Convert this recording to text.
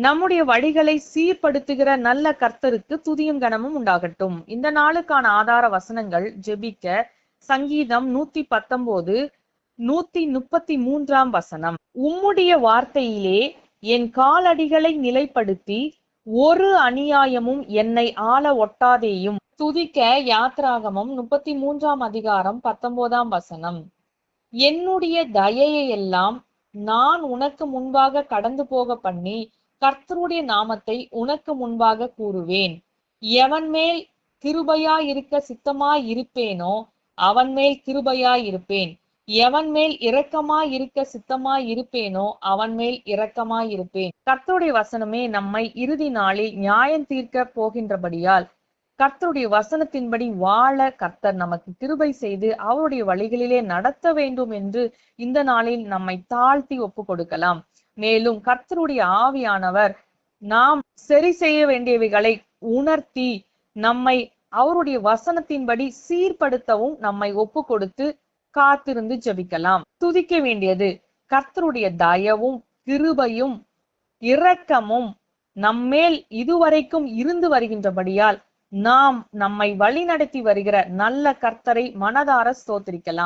நம்முடைய வழிகளை சீர்படுத்துகிற நல்ல கர்த்தருக்கு துதியும் கனமும் உண்டாகட்டும். இந்த நாளுக்கான ஆதார வசனங்கள் ஜெபிக்க சங்கீதம் 119 133 வசனம். உம்முடைய வார்த்தையிலே என் காலடிகளை நிலைப்படுத்தி ஒரு அநியாயமும் என்னை ஆள ஒட்டாதேயும். துதிக்க யாத்ராகமம் 33 அதிகாரம் 19 வசனம். என்னுடைய தயையை எல்லாம் நான் உனக்கு முன்பாக கடந்து போக பண்ணி கர்த்தருடைய நாமத்தை உனக்கு முன்பாக கூறுவேன். எவன் மேல் கிருபையாய் இருக்க சித்தமாய் இருப்பேனோ அவன் மேல் கிருபையாய் இருப்பேன். எவன் மேல் இரக்கமாய் இருக்க சித்தமாய் இருப்பேனோ அவன் மேல் இரக்கமாய் இருப்பேன். கர்த்தருடைய வசனமே நம்மை இறுதி நாளில் நியாயம் தீர்க்க போகின்றபடியால் கர்த்தருடைய வசனத்தின்படி வாழ கர்த்தர் நமக்கு கிருபை செய்து அவருடைய வழிகளிலே நடத்த வேண்டும் என்று இந்த நாளில் நம்மை தாழ்த்தி ஒப்பு கொடுக்கலாம். மேலும் கர்த்தருடைய ஆவியானவர் நாம் சரி செய்ய வேண்டியவைகளை உணர்த்தி நம்மை அவருடைய வசனத்தின்படி சீர்படுத்தவும் நம்மை ஒப்பு கொடுத்து காத்திருந்து ஜெபிக்கலாம். துதிக்க வேண்டியது கர்த்தருடைய தயவும் கிருபையும் இரக்கமும் நம்மேல் இதுவரைக்கும் இருந்து வருகின்றபடியால் நாம் நம்மை வழி நடத்தி வருகிற நல்ல கர்த்தரை மனதார ஸ்தோத்திரிக்கலாம்.